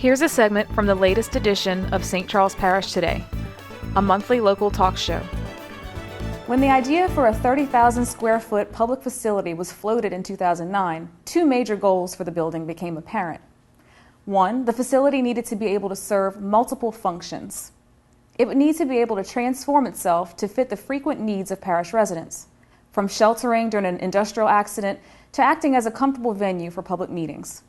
Here's a segment from the latest edition of St. Charles Parish Today, a monthly local talk show. When the idea for a 30,000 square foot public facility was floated in 2009, two major goals for the building became apparent. One, the facility needed to be able to serve multiple functions. It would need to be able to transform itself to fit the frequent needs of parish residents, from sheltering during an industrial accident to acting as a comfortable venue for public meetings.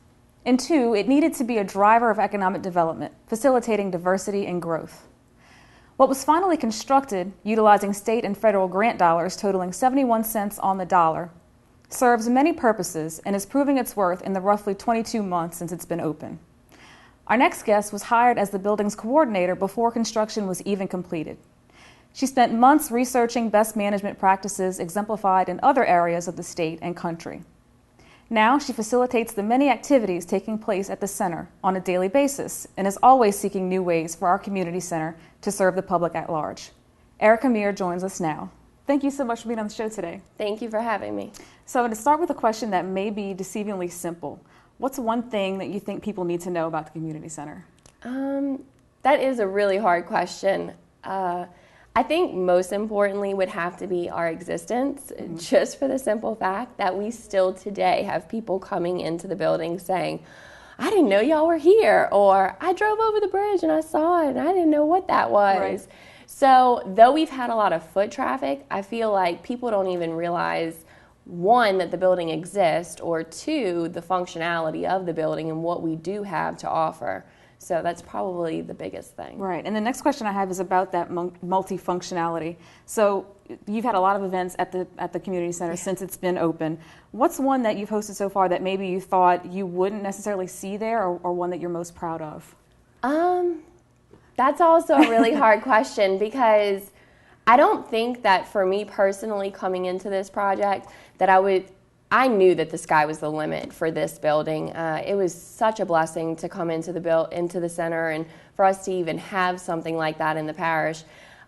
And two, it needed to be a driver of economic development, facilitating diversity and growth. What was finally constructed, utilizing state and federal grant dollars totaling 71 cents on the dollar, serves many purposes and is proving its worth in the roughly 22 months since it's been open. Our next guest was hired as the building's coordinator before construction was even completed. She spent months researching best management practices exemplified in other areas of the state and country. Now she facilitates the many activities taking place at the center on a daily basis and is always seeking new ways for our community center to serve the public at large. Erica Meir joins us now. Thank you so much for being on the show today. Thank you for having me. So I'm going to start with a question that may be deceivingly simple. What's one thing that you think people need to know about the community center? That is a really hard question. I think most importantly would have to be our existence, just for the simple fact that we still today have people coming into the building saying, I didn't know y'all were here, or I drove over the bridge and I saw it and I didn't know what that was. Right. So though we've had a lot of foot traffic, I feel like people don't even realize, one, that the building exists, or two, the functionality of the building and what we do have to offer. So that's probably the biggest thing. Right. And the next question I have is about that multifunctionality. So you've had a lot of events at the community center since it's been open. What's one that you've hosted so far that maybe you thought you wouldn't necessarily see there, or one that you're most proud of? That's also a really hard question, because I don't think that for me personally coming into this project that I knew that the sky was the limit for this building. It was such a blessing to come into the center and for us to even have something like that in the parish.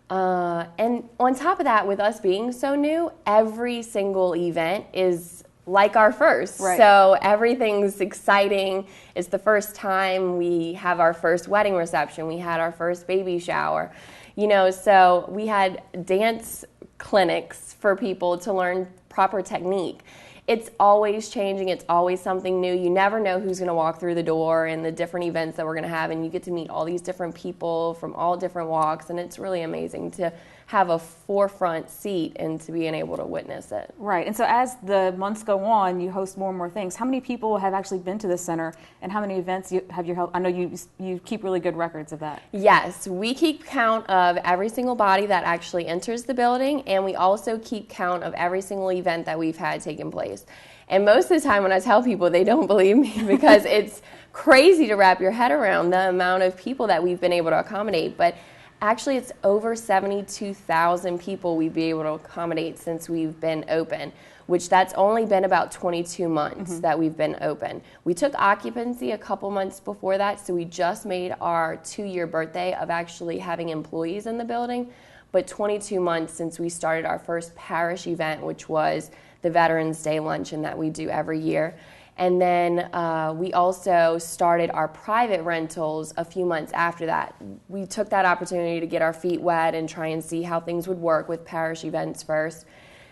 And on top of that, with us being so new, every single event is like our first. Right. So everything's exciting. It's the first time we have our first wedding reception. We had our first baby shower. So we had dance clinics for people to learn proper technique. It's always changing. It's always something new. You never know who's going to walk through the door and the different events that we're going to have, and you get to meet all these different people from all different walks, and it's really amazing to have a forefront seat and to being able to witness it. Right. And so as the months go on, you host more and more things. How many people have actually been to the center, and how many events have you held? I know you keep really good records of that. Yes, we keep count of every single body that actually enters the building, and we also keep count of every single event that we've had taking place. And most of the time when I tell people, they don't believe me, because it's crazy to wrap your head around the amount of people that we've been able to accommodate. But actually, it's over 72,000 people we've been able to accommodate since we've been open, which that's only been about 22 months that we've been open. We took occupancy a couple months before that, so we just made our 2-year birthday of actually having employees in the building, but 22 months since we started our first parish event, which was the Veterans Day luncheon that we do every year. And then we also started our private rentals a few months after that. We took that opportunity to get our feet wet and try and see how things would work with parish events first.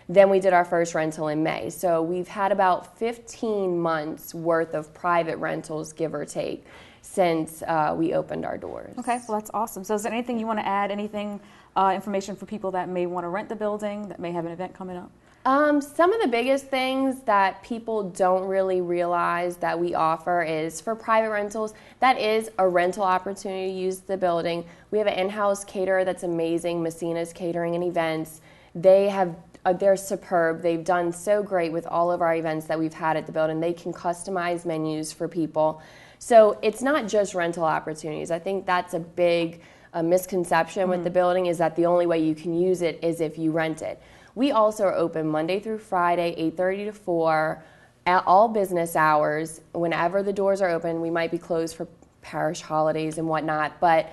Then we did our first rental in May. So we've had about 15 months worth of private rentals, give or take, since we opened our doors. Okay, well that's awesome. So is there anything you want to add, anything, information for people that may want to rent the building, that may have an event coming up? Some of the biggest things that people don't really realize that we offer is for private rentals, that is a rental opportunity to use the building. We have an in-house caterer that's amazing, Messina's Catering and Events. They're superb. They've done so great with all of our events that we've had at the building. They can customize menus for people. So it's not just rental opportunities. I think that's a big misconception with the building, is that the only way you can use it is if you rent it. We also are open Monday through Friday, 8:30 to 4, at all business hours. Whenever the doors are open, we might be closed for parish holidays and whatnot, but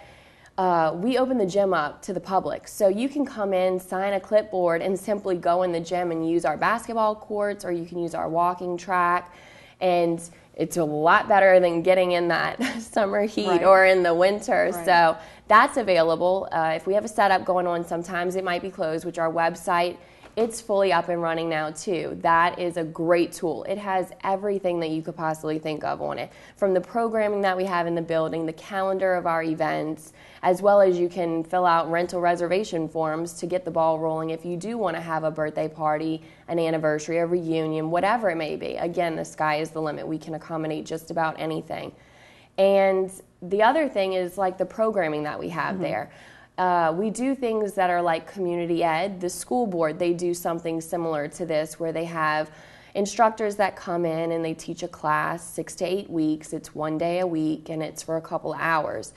we open the gym up to the public. So you can come in, sign a clipboard, and simply go in the gym and use our basketball courts, or you can use our walking track. And it's a lot better than getting in that summer heat Right. or in the winter. Right. So that's available. If we have a setup going on, sometimes it might be closed, which our website, it's fully up and running now too. That is a great tool. It has everything that you could possibly think of on it, from the programming that we have in the building, the calendar of our events, as well as you can fill out rental reservation forms to get the ball rolling if you do want to have a birthday party, an anniversary, a reunion, whatever it may be. Again, the sky is the limit. We can accommodate just about anything. And the other thing is like the programming that we have there. We do things that are like community ed. The school board, they do something similar to this where they have instructors that come in and they teach a class 6 to 8 weeks. It's 1 day a week and it's for a couple of hours.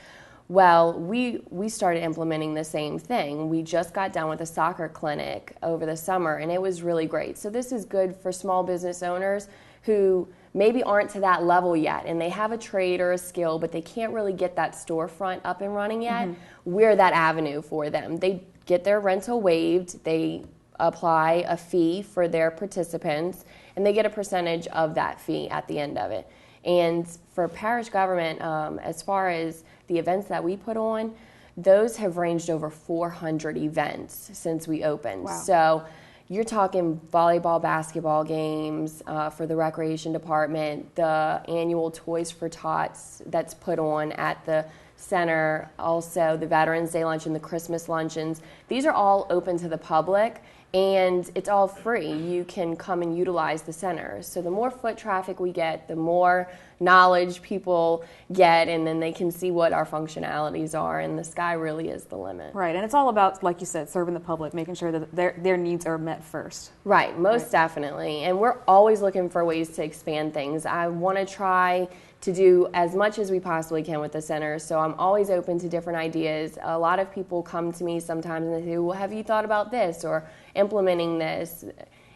Well, we started implementing the same thing. We just got done with a soccer clinic over the summer and it was really great. So this is good for small business owners who maybe aren't to that level yet and they have a trade or a skill, but they can't really get that storefront up and running yet. We're that avenue for them. They get their rental waived, they apply a fee for their participants, and they get a percentage of that fee at the end of it. And for parish government, as far as the events that we put on, those have ranged over 400 events since we opened. Wow. So you're talking volleyball, basketball games for the recreation department, the annual Toys for Tots that's put on at the center, also the Veterans Day luncheon, the Christmas luncheons. These are all open to the public and it's all free. You can come and utilize the center. So the more foot traffic we get, the more knowledge people get, and then they can see what our functionalities are, and the sky really is the limit. Right, and it's all about, like you said, serving the public, making sure that their needs are met first. Right, most definitely. And we're always looking for ways to expand things. I want to try to do as much as we possibly can with the center, so I'm always open to different ideas. A lot of people come to me sometimes and they say, well, have you thought about this or implementing this?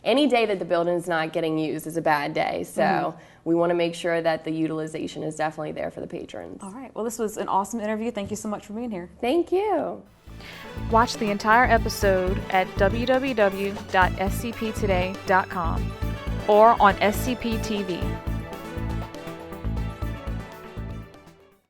Any day that the building's not getting used is a bad day, so we want to make sure that the utilization is definitely there for the patrons. All right, well, this was an awesome interview. Thank you so much for being here. Thank you. Watch the entire episode at www.scptoday.com or on SCP TV.